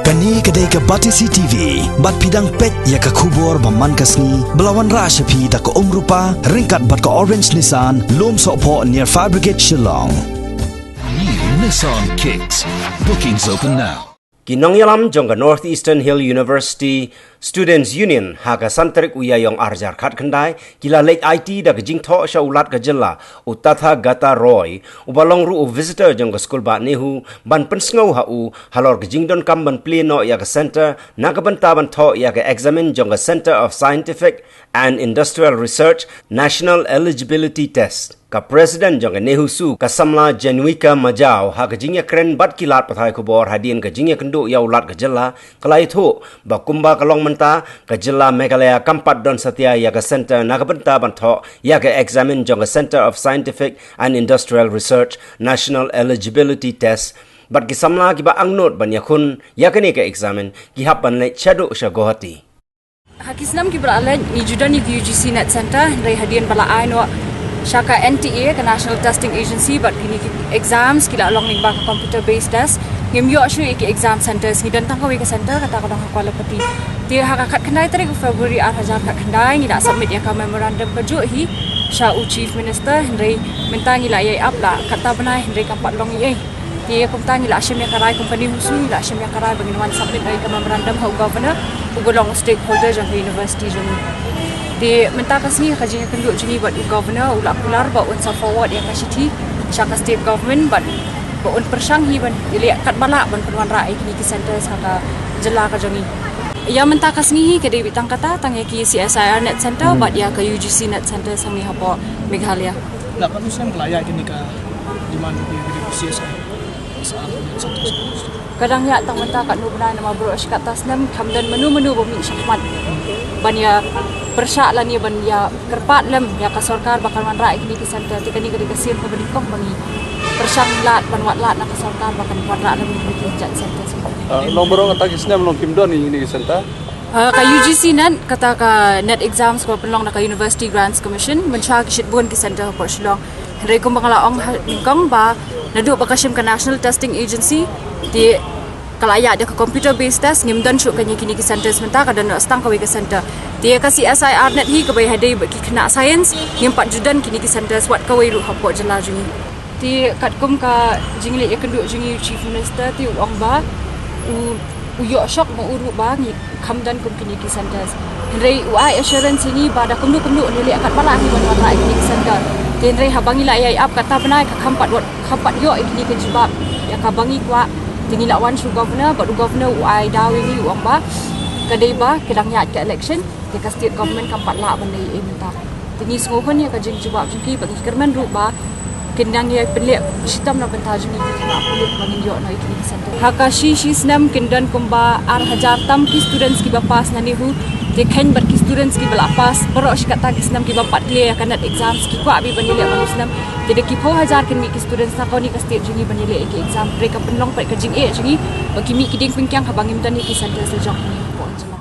Kani kedai ke Batisi TV, bat pidang pet ya ke kubur baman kasni, belawan rasyapi tak ke rupa, ringkat bat ke Orange Nissan, lom sokpo near Fire Brigade Shillong. New Nissan Kicks. Bookings open now. Kinong yalam jongga Northeastern Hill University Students Union haga santrik uyayong arjar khat khandai kila late IT da gajing tho sha ulat gajalla utatha gata roy ubalong ru visitor jongga school ba nehu ban pensngau ha u halor gajing don kam ban pleno ya ga center nagaban taban tho ya ga examine jongga Center of Scientific and Industrial Research National Eligibility Test ka president jongga nehu su ka samla Januika Majau ha gajing ya kren bat kilat pathai kubor hadien gajing ya kendu ya ulat gajalla kalai tho ba kumba kalong menta gajalla Meghalaya Kampat Don Satya ya ga center nagabenta bantho ya ga examine jongga Center of Scientific and Industrial Research National Eligibility Test bat ki samla ki ba angnot ban yakun ya kani ka examine ki hap ban le chadu sha gohati Hakisnam ki beralai ni judan ni UGC Net Center dari hadian bala aino Shaka NTA ke National Testing Agency but kini exams kila long ning ba computer based test ngem yo ashu ki exam centers ni dan tangkawi ke center kata ko dang kuala pati dia hakakat kendai tarik February 2000 kat kendai ni dak submit ya ka memorandum kerja hi sha u chief minister Henry minta ngila yai up la kata benai Henry kampat long ye dia kumta ngila asyam ya karai company husu ngila asyam ya karai bagi wan submit ai ka memorandum how governor ugolong stakeholder jang university jang di minta kasih kajian kenduk jini buat governor ulak pular buat unsa forward yang kasih syaka state government buat un persang hi ban lihat kat balak ban penuan rai kini ki center saka jela ka jangi ya minta kasih ke dewi tang kata tang ya ki CSIR Net Center buat ya ke UGC Net Center sami hapo Meghalaya nak kan usang kelaya kini ka di mana di CSIR kadang ya tang minta kat nu benar nama bro kat tasnam kamdan menu bumi syahmat ban ya persyak lah ni ban ya kerpat lem ya ka sarkar bakal man rai kini ki center tikani ka dikasir ka benikong bangi persyak lat ban wat lat nak ka sarkar bakal wat lat lem ki jat center long borong kata kisna long kimdon ni ki center ka UGC nan kata ka net exams ko penlong na ka University Grants Commission mencha ki shitbun ki center ko Shillong Henry ko bangalaong ningkong ba nadu bakasim ka National Testing Agency di kalaya dia ke computer based test ngimdan syuk kanya kini ki center sementara dan stang kawe ke center dia kasi SIR net hi ke bai hadai bagi kena science ngimpat judan kini ki center swat kawe ru hapo jela jungi ti katkum ka jingli ya kenduk jungi chief minister ti uang ba uyo shock mo uru ba ni kamdan kum kini ki center Henry UI assurance ini pada kumdu ni akat bala ni ban rai kini ki center Henry habangi la ai up kata benai ka kampat yo kini ke jibab ya ka bangi kwa tinggi lawan su governor but governor UI dawi ni uang ba kadai ba kedang ya ke election ke state government kampat la ban dai minta tinggi ngohon ya ka jing jawab jingki bagi kerman ru ba kendang ya pelek sistem na benta jing ni kena pulit bagi yo na ikni center hakashi shisnam kendan kumba 8000 tam ki students ki bapas na ni hu dekhen bar ki students ki bala pas baro shikata ki snam ki bapat clear kanat exams ki kwa abi banile bang snam jadi ki 4000 ken mi ki students na koni ka state jingi banile ki exam mereka penlong pat ka jing e jingi bagi mi ki ding pingkyang habangim tan ki center sejak ni po jela